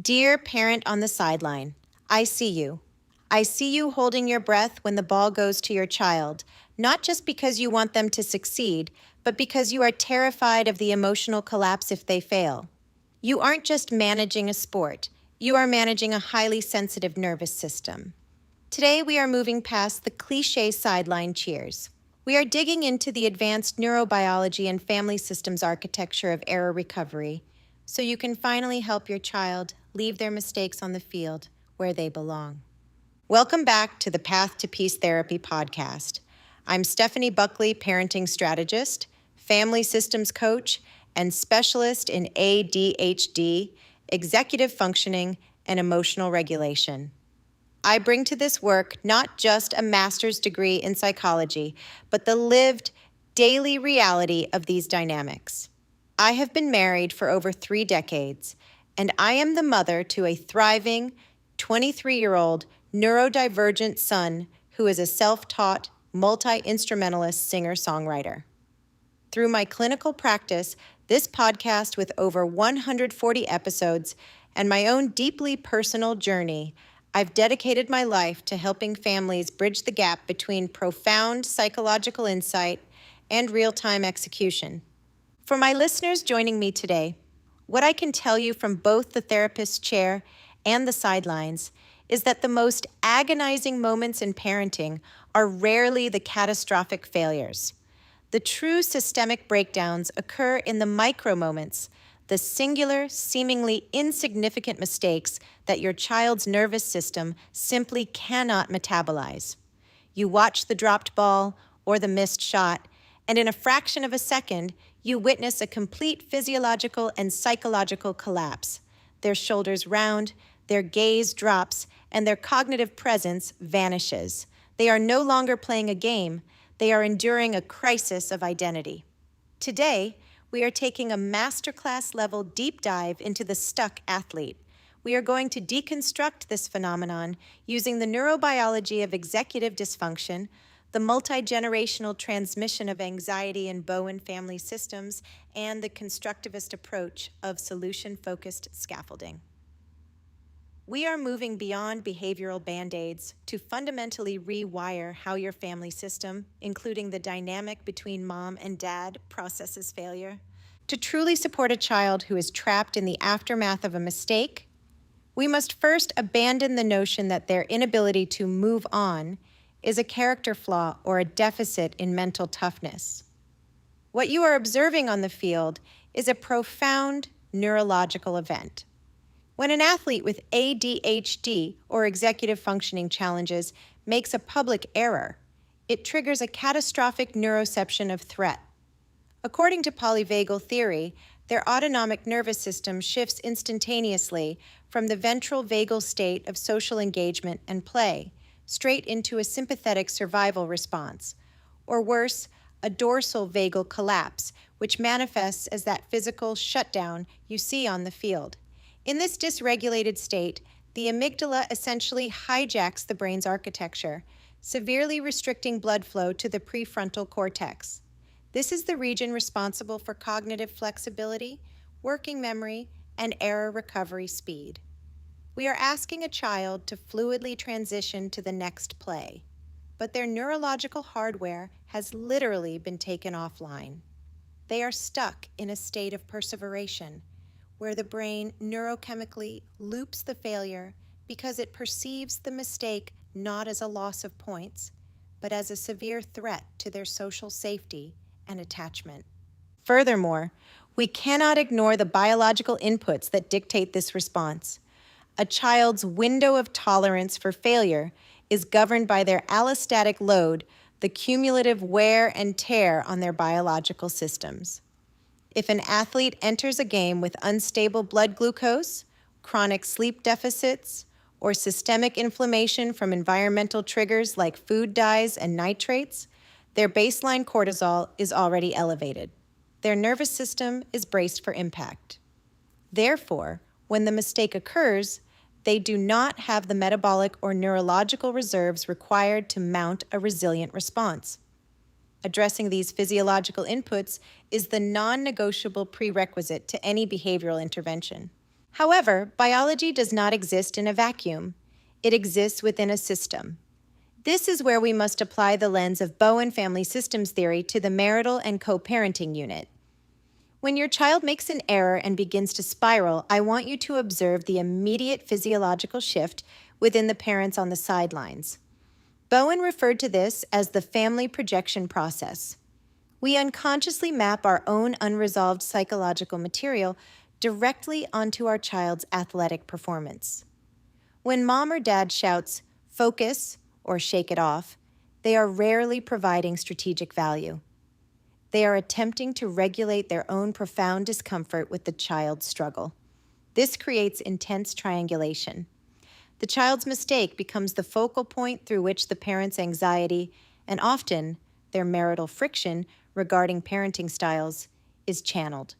Dear parent on the sideline, I see you. I see you holding your breath when the ball goes to your child, not just because you want them to succeed, but because you are terrified of the emotional collapse if they fail. You aren't just managing a sport, you are managing a highly sensitive nervous system. Today we are moving past the cliché sideline cheers. We are digging into the advanced neurobiology and family systems architecture of error recovery, so you can finally help your child leave their mistakes on the field where they belong. Welcome back to the Path to Peace Therapy podcast. I'm Stephanie Buckley, parenting strategist, family systems coach, and specialist in ADHD, executive functioning, and emotional regulation. I bring to this work not just a master's degree in psychology, but the lived, daily reality of these dynamics. I have been married for over 3 decades, and I am the mother to a thriving, 23-year-old neurodivergent son who is a self-taught, multi-instrumentalist singer-songwriter. Through my clinical practice, this podcast with over 140 episodes, and my own deeply personal journey, I've dedicated my life to helping families bridge the gap between profound psychological insight and real-time execution. For my listeners joining me today, what I can tell you from both the therapist's chair and the sidelines is that the most agonizing moments in parenting are rarely the catastrophic failures. The true systemic breakdowns occur in the micro moments, the singular, seemingly insignificant mistakes that your child's nervous system simply cannot metabolize. You watch the dropped ball or the missed shot, and in a fraction of a second, you witness a complete physiological and psychological collapse. Their shoulders round, their gaze drops, and their cognitive presence vanishes. They are no longer playing a game. They are enduring a crisis of identity. Today, we are taking a masterclass-level deep dive into the stuck athlete. We are going to deconstruct this phenomenon using the neurobiology of executive dysfunction, the multi-generational transmission of anxiety in Bowen family systems, and the constructivist approach of solution-focused scaffolding. We are moving beyond behavioral band-aids to fundamentally rewire how your family system, including the dynamic between mom and dad, processes failure. To truly support a child who is trapped in the aftermath of a mistake, we must first abandon the notion that their inability to move on is a character flaw or a deficit in mental toughness. What you are observing on the field is a profound neurological event. When an athlete with ADHD or executive functioning challenges makes a public error, it triggers a catastrophic neuroception of threat. According to polyvagal theory, their autonomic nervous system shifts instantaneously from the ventral vagal state of social engagement and play straight into a sympathetic survival response, or worse, a dorsal vagal collapse, which manifests as that physical shutdown you see on the field. In this dysregulated state, the amygdala essentially hijacks the brain's architecture, severely restricting blood flow to the prefrontal cortex. This is the region responsible for cognitive flexibility, working memory, and error recovery speed. We are asking a child to fluidly transition to the next play, but their neurological hardware has literally been taken offline. They are stuck in a state of perseveration, where the brain neurochemically loops the failure because it perceives the mistake not as a loss of points, but as a severe threat to their social safety and attachment. Furthermore, we cannot ignore the biological inputs that dictate this response. A child's window of tolerance for failure is governed by their allostatic load, the cumulative wear and tear on their biological systems. If an athlete enters a game with unstable blood glucose, chronic sleep deficits, or systemic inflammation from environmental triggers like food dyes and nitrates, their baseline cortisol is already elevated. Their nervous system is braced for impact. Therefore, when the mistake occurs, they do not have the metabolic or neurological reserves required to mount a resilient response. Addressing these physiological inputs is the non-negotiable prerequisite to any behavioral intervention. However, biology does not exist in a vacuum. It exists within a system. This is where we must apply the lens of Bowen family systems theory to the marital and co-parenting unit. When your child makes an error and begins to spiral, I want you to observe the immediate physiological shift within the parents on the sidelines. Bowen referred to this as the family projection process. We unconsciously map our own unresolved psychological material directly onto our child's athletic performance. When mom or dad shouts, "Focus," or "shake it off," they are rarely providing strategic value. They are attempting to regulate their own profound discomfort with the child's struggle. This creates intense triangulation. The child's mistake becomes the focal point through which the parent's anxiety, and often their marital friction regarding parenting styles, is channeled.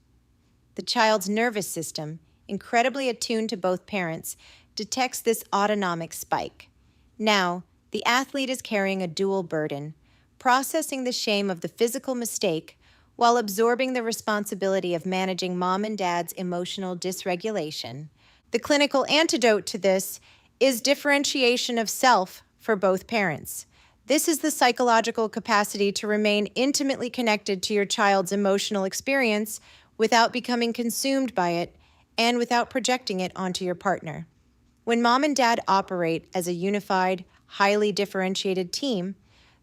The child's nervous system, incredibly attuned to both parents, detects this autonomic spike. Now, the athlete is carrying a dual burden, processing the shame of the physical mistake while absorbing the responsibility of managing mom and dad's emotional dysregulation. The clinical antidote to this is differentiation of self for both parents. This is the psychological capacity to remain intimately connected to your child's emotional experience without becoming consumed by it and without projecting it onto your partner. When mom and dad operate as a unified, highly differentiated team,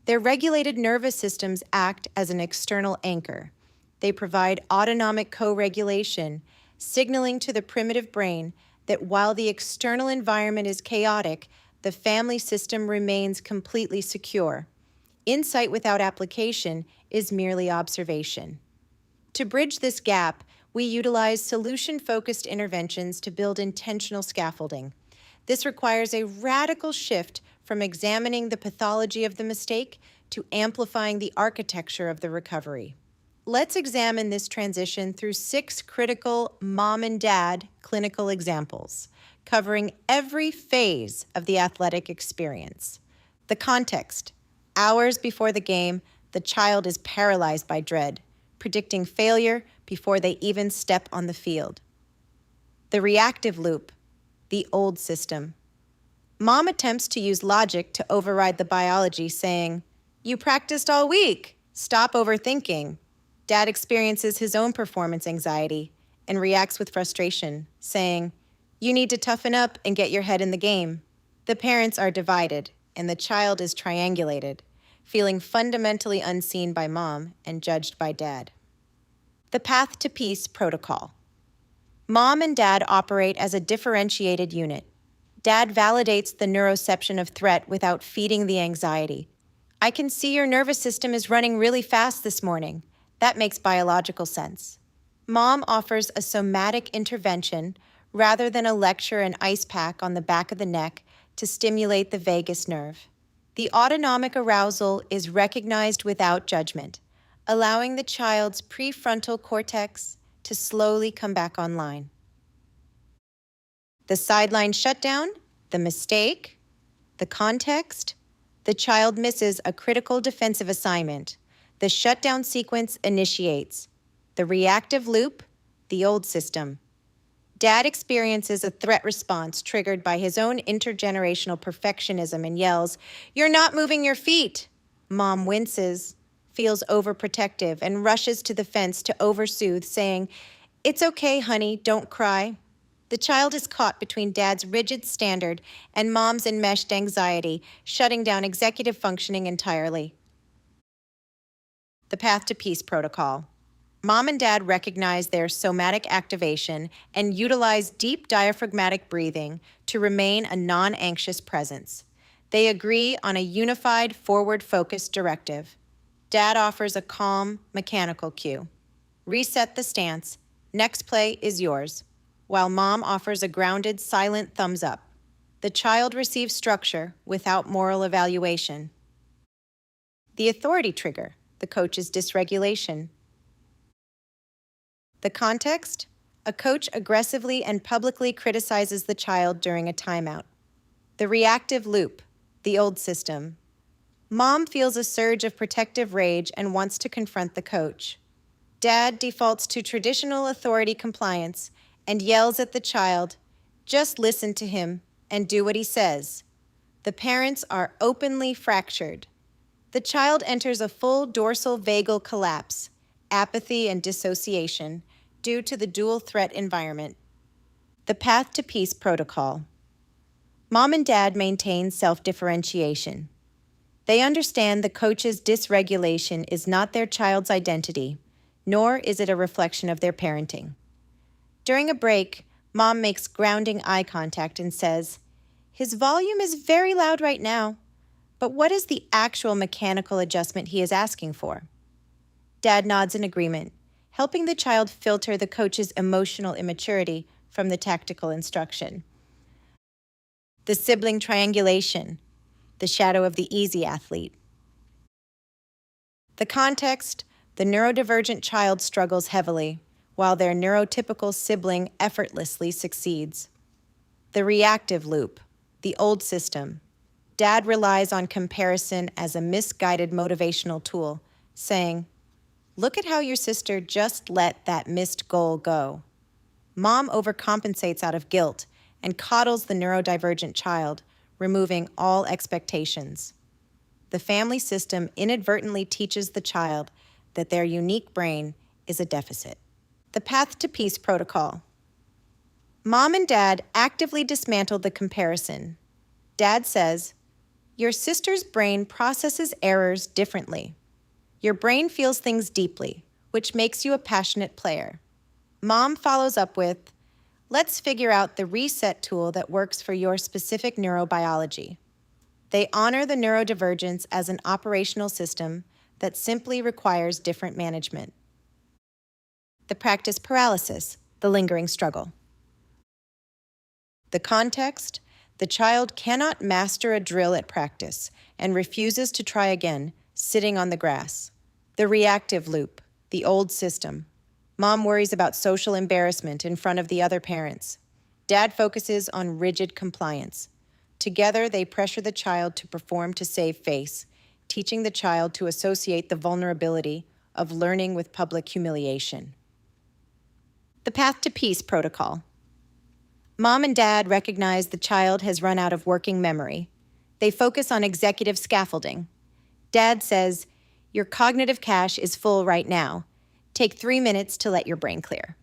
their regulated nervous systems act as an external anchor. They provide autonomic co-regulation, signaling to the primitive brain that while the external environment is chaotic, the family system remains completely secure. Insight without application is merely observation. To bridge this gap, we utilize solution-focused interventions to build intentional scaffolding. This requires a radical shift from examining the pathology of the mistake to amplifying the architecture of the recovery. Let's examine this transition through 6 critical mom and dad clinical examples, covering every phase of the athletic experience. The context: hours before the game, the child is paralyzed by dread, predicting failure before they even step on the field. The reactive loop: the old system. Mom attempts to use logic to override the biology, saying, "You practiced all week. Stop overthinking." Dad experiences his own performance anxiety and reacts with frustration, saying, "You need to toughen up and get your head in the game." The parents are divided, and the child is triangulated, feeling fundamentally unseen by mom and judged by dad. The path to peace protocol. Mom and dad operate as a differentiated unit. Dad validates the neuroception of threat without feeding the anxiety. "I can see your nervous system is running really fast this morning. That makes biological sense." Mom offers a somatic intervention rather than a lecture and ice pack on the back of the neck to stimulate the vagus nerve. The autonomic arousal is recognized without judgment, allowing the child's prefrontal cortex to slowly come back online. The sideline shutdown, the mistake, the context: the child misses a critical defensive assignment. The shutdown sequence initiates. The reactive loop, the old system. Dad experiences a threat response triggered by his own intergenerational perfectionism and yells, "You're not moving your feet." Mom winces, feels overprotective, and rushes to the fence to oversoothe, saying, "It's okay, honey, don't cry." The child is caught between dad's rigid standard and mom's enmeshed anxiety, shutting down executive functioning entirely. The path to peace protocol. Mom and dad recognize their somatic activation and utilize deep diaphragmatic breathing to remain a non-anxious presence. They agree on a unified, forward-focused directive. Dad offers a calm, mechanical cue. "Reset the stance. Next play is yours," while mom offers a grounded, silent thumbs up. The child receives structure without moral evaluation. The authority trigger, the coach's dysregulation. The context: a coach aggressively and publicly criticizes the child during a timeout. The reactive loop, the old system. Mom feels a surge of protective rage and wants to confront the coach. Dad defaults to traditional authority compliance and yells at the child, "Just listen to him and do what he says." The parents are openly fractured. The child enters a full dorsal vagal collapse, apathy and dissociation, due to the dual threat environment. The path to peace protocol. Mom and dad maintain self-differentiation. They understand the coach's dysregulation is not their child's identity, nor is it a reflection of their parenting. During a break, mom makes grounding eye contact and says, "His volume is very loud right now, but what is the actual mechanical adjustment he is asking for?" Dad nods in agreement, helping the child filter the coach's emotional immaturity from the tactical instruction. The sibling triangulation, the shadow of the easy athlete. The context: the neurodivergent child struggles heavily, while their neurotypical sibling effortlessly succeeds. The reactive loop, the old system. Dad relies on comparison as a misguided motivational tool, saying, "Look at how your sister just let that missed goal go." Mom overcompensates out of guilt and coddles the neurodivergent child, removing all expectations. The family system inadvertently teaches the child that their unique brain is a deficit. The path to peace protocol. Mom and dad actively dismantle the comparison. Dad says, "Your sister's brain processes errors differently. Your brain feels things deeply, which makes you a passionate player." Mom follows up with, "Let's figure out the reset tool that works for your specific neurobiology." They honor the neurodivergence as an operational system that simply requires different management. The practice paralysis, the lingering struggle. The context: the child cannot master a drill at practice and refuses to try again, sitting on the grass. The reactive loop, the old system. Mom worries about social embarrassment in front of the other parents. Dad focuses on rigid compliance. Together, they pressure the child to perform to save face, teaching the child to associate the vulnerability of learning with public humiliation. The path to peace protocol. Mom and dad recognize the child has run out of working memory. They focus on executive scaffolding. Dad says, "Your cognitive cache is full right now. Take 3 minutes to let your brain clear."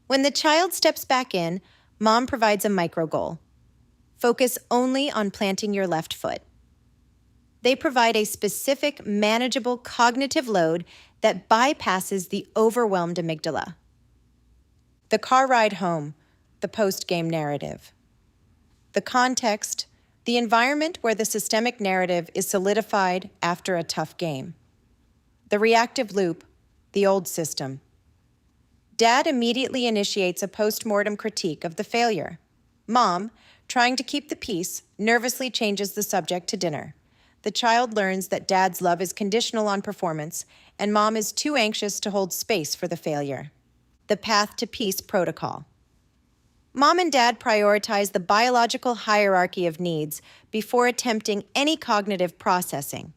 When the child steps back in, mom provides a micro goal. Focus only on planting your left foot. They provide a specific, manageable cognitive load that bypasses the overwhelmed amygdala. The car ride home, the post-game narrative. The context: the environment where the systemic narrative is solidified after a tough game. The reactive loop, the old system. Dad immediately initiates a post-mortem critique of the failure. Mom, trying to keep the peace, nervously changes the subject to dinner. The child learns that dad's love is conditional on performance, and mom is too anxious to hold space for the failure. The path to peace protocol. Mom and dad prioritize the biological hierarchy of needs before attempting any cognitive processing.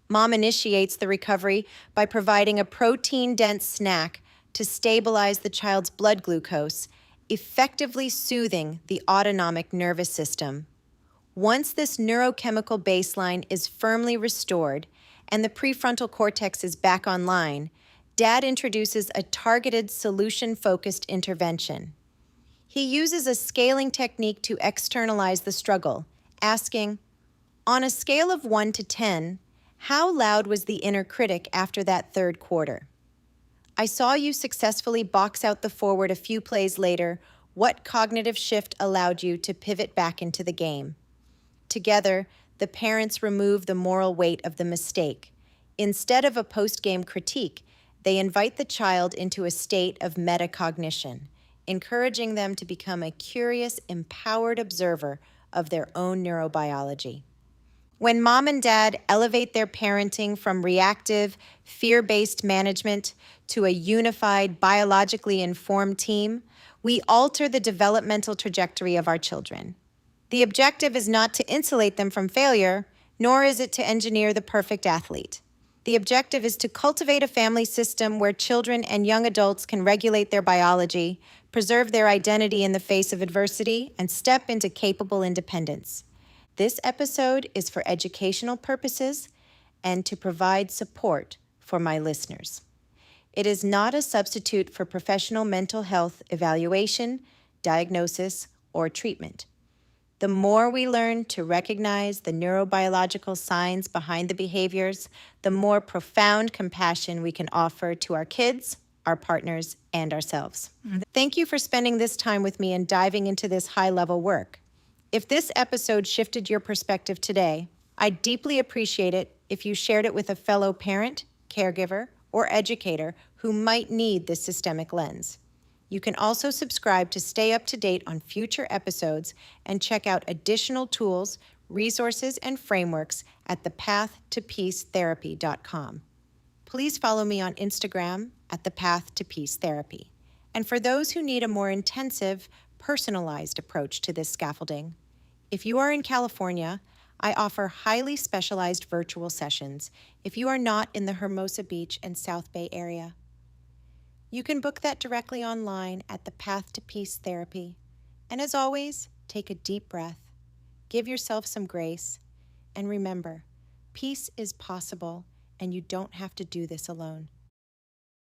Mom initiates the recovery by providing a protein-dense snack to stabilize the child's blood glucose, effectively soothing the autonomic nervous system. Once this neurochemical baseline is firmly restored and the prefrontal cortex is back online, dad introduces a targeted, solution-focused intervention. He uses a scaling technique to externalize the struggle, asking, "On a scale of 1 to 10, how loud was the inner critic after that third quarter? I saw you successfully box out the forward a few plays later. What cognitive shift allowed you to pivot back into the game?" Together, the parents remove the moral weight of the mistake. Instead of a post-game critique, they invite the child into a state of metacognition, encouraging them to become a curious, empowered observer of their own neurobiology. When mom and dad elevate their parenting from reactive, fear-based management to a unified, biologically informed team, we alter the developmental trajectory of our children. The objective is not to insulate them from failure, nor is it to engineer the perfect athlete. The objective is to cultivate a family system where children and young adults can regulate their biology, preserve their identity in the face of adversity, and step into capable independence. This episode is for educational purposes and to provide support for my listeners. It is not a substitute for professional mental health evaluation, diagnosis, or treatment. The more we learn to recognize the neurobiological signs behind the behaviors, the more profound compassion we can offer to our kids, our partners, and ourselves. Thank you for spending this time with me and diving into this high-level work. If this episode shifted your perspective today, I'd deeply appreciate it if you shared it with a fellow parent, caregiver, or educator who might need this systemic lens. You can also subscribe to stay up to date on future episodes and check out additional tools, resources, and frameworks at thepaththopeacetherapy.com. Please follow me on Instagram at thepaththopeacetherapy. And for those who need a more intensive, personalized approach to this scaffolding, if you are in California, I offer highly specialized virtual sessions if you are not in the Hermosa Beach and South Bay area. You can book that directly online at the Path to Peace Therapy. And as always, take a deep breath, give yourself some grace, and remember, peace is possible and you don't have to do this alone.